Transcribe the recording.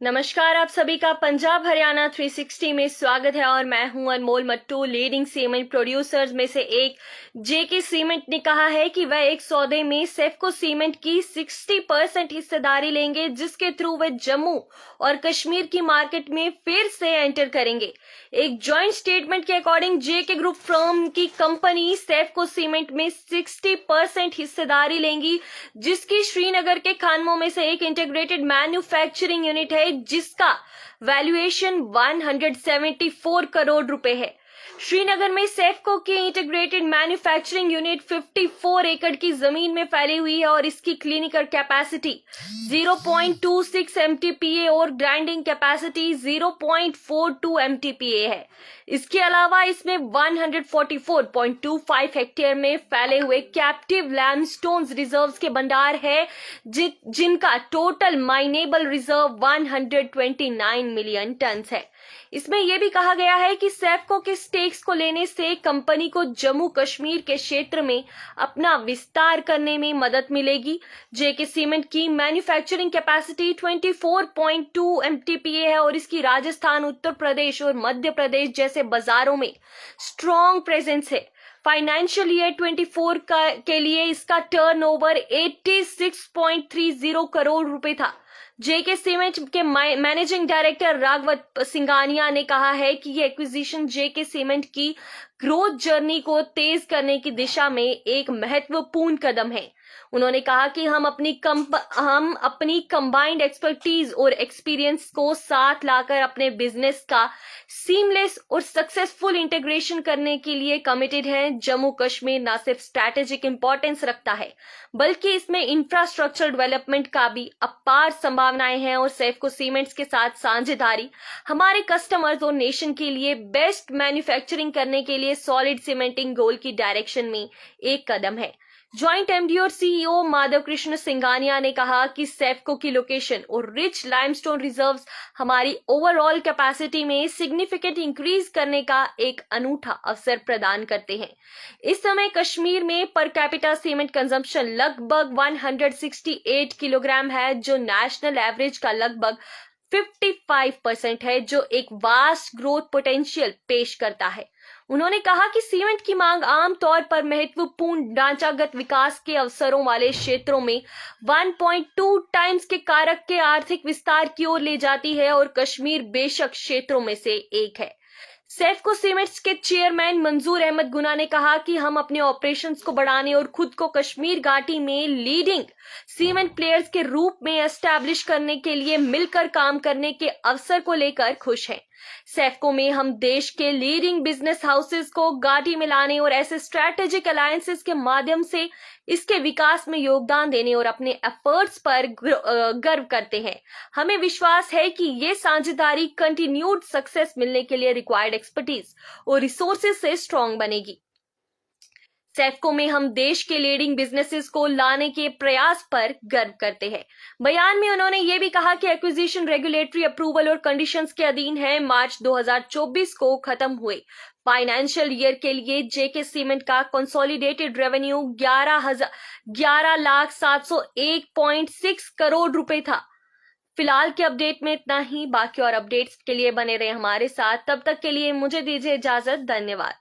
नमस्कार, आप सभी का पंजाब हरियाणा 360 में स्वागत है और मैं हूं अनमोल मट्टू। लीडिंग सीमेंट प्रोड्यूसर्स में से एक जेके सीमेंट ने कहा है कि वह एक सौदे में सेफको सीमेंट की 60% हिस्सेदारी लेंगे, जिसके थ्रू वे जम्मू और कश्मीर की मार्केट में फिर से एंटर करेंगे। एक जॉइंट स्टेटमेंट के अकॉर्डिंग जेके ग्रुप फर्म की कंपनी सेफको सीमेंट में 60% हिस्सेदारी लेंगी, जिसकी श्रीनगर के खानमों में से एक इंटीग्रेटेड मैन्युफैक्चरिंग यूनिट है, जिसका वैल्यूएशन 174 करोड़ रुपए है। श्रीनगर में सेफको की इंटीग्रेटेड मैन्युफैक्चरिंग यूनिट 54 एकड़ की जमीन में फैली हुई है और इसकी क्लिनिकल कैपेसिटी 0.26 MTPA और ग्राइंडिंग कैपेसिटी 0.42 MTPA है। इसके अलावा इसमें 144.25 हेक्टेयर में फैले हुए कैप्टिव लैमस्टोन्स रिजर्व्स के भंडार है, जिनका total mineable reserve 129 million tonne है। इसमें यह भी कहा गया है कि सेफको के स्टेक्स को लेने से कंपनी को जम्मू कश्मीर के क्षेत्र में अपना विस्तार करने में मदद मिलेगी। जेके सीमेंट की मैन्युफैक्चरिंग कैपेसिटी 24.2 MTPA है और इसकी राजस्थान, उत्तर प्रदेश और मध्य प्रदेश जैसे बाजारों में स्ट्रॉन्ग प्रेजेंस है। फाइनेंशियल ईयर 24 के लिए इसका टर्नओवर 86.30 करोड़ रुपए था। जेके सीमेंट के मैनेजिंग डायरेक्टर राघवत सिंघानिया ने कहा है कि ये एक्विजिशन जेके सीमेंट की ग्रोथ जर्नी को तेज करने की दिशा में एक महत्वपूर्ण कदम है। उन्होंने कहा कि हम अपनी कंबाइंड एक्सपर्टीज और एक्सपीरियंस को साथ लाकर अपने बिजनेस का सीमलेस और सक्सेसफुल इंटीग्रेशन करने के लिए कमिटेड हैं। जम्मू कश्मीर न सिर्फ स्ट्रैटेजिक इंपॉर्टेंस रखता है, बल्कि इसमें इंफ्रास्ट्रक्चर डेवलपमेंट का भी अपार संभावनाएं हैं और सेफको सीमेंट्स के साथ साझेदारी हमारे कस्टमर्स और नेशन के लिए बेस्ट मैन्युफैक्चरिंग करने के लिए सॉलिड सीमेंटिंग गोल की डायरेक्शन में एक कदम है। ज्वाइंट एमडी और सीईओ माधव कृष्ण सिंघानिया ने कहा कि सेफको की लोकेशन और रिच लाइमस्टोन रिजर्व्स हमारी ओवरऑल कैपेसिटी में सिग्निफिकेंट इंक्रीज करने का एक अनूठा अवसर प्रदान करते हैं। इस समय कश्मीर में पर कैपिटा सीमेंट कंजम्पशन लगभग 168 किलोग्राम है, जो नेशनल एवरेज का लगभग 55% है, जो एक वास्ट ग्रोथ पोटेंशियल पेश करता है। उन्होंने कहा कि सीमेंट की मांग आमतौर पर महत्वपूर्ण ढांचागत विकास के अवसरों वाले क्षेत्रों में 1.2 टाइम्स के कारक के आर्थिक विस्तार की ओर ले जाती है और कश्मीर बेशक क्षेत्रों में से एक है। सेफको सीमेंट्स के चेयरमैन मंजूर अहमद गुना ने कहा कि हम अपने ऑपरेशंस को बढ़ाने और खुद को कश्मीर घाटी में लीडिंग सीमेंट प्लेयर्स के रूप में एस्टैब्लिश करने के लिए मिलकर काम करने के अवसर को लेकर खुश हैं। सेफको में हम देश के लीडिंग बिजनेस हाउसेस को घाटी में लाने और ऐसे स्ट्रैटेजिक अलायंसेस के माध्यम से इसके विकास में योगदान देने और अपने एफर्ट्स पर गर्व करते हैं। हमें विश्वास है कि ये साझेदारी कंटिन्यूड सक्सेस मिलने के लिए रिक्वायर्ड एक्सपर्टीज और रिसोर्सेज से स्ट्रांग बनेगी। सेफको में हम देश के लीडिंग बिजनेसेस को लाने के प्रयास पर गर्व करते हैं। बयान में उन्होंने ये भी कहा कि एक्विजिशन रेगुलेटरी अप्रूवल और कंडीशंस के अधीन है। मार्च 2024 को खत्म हुए फाइनेंशियल ईयर के लिए जेके सीमेंट का कंसोलिडेटेड रेवेन्यू 11,701.6 करोड़ रुपए था। फिलहाल के अपडेट में इतना ही। बाकी और अपडेट्स के लिए बने रहे हमारे साथ। तब तक के लिए मुझे दीजिए इजाजत। धन्यवाद।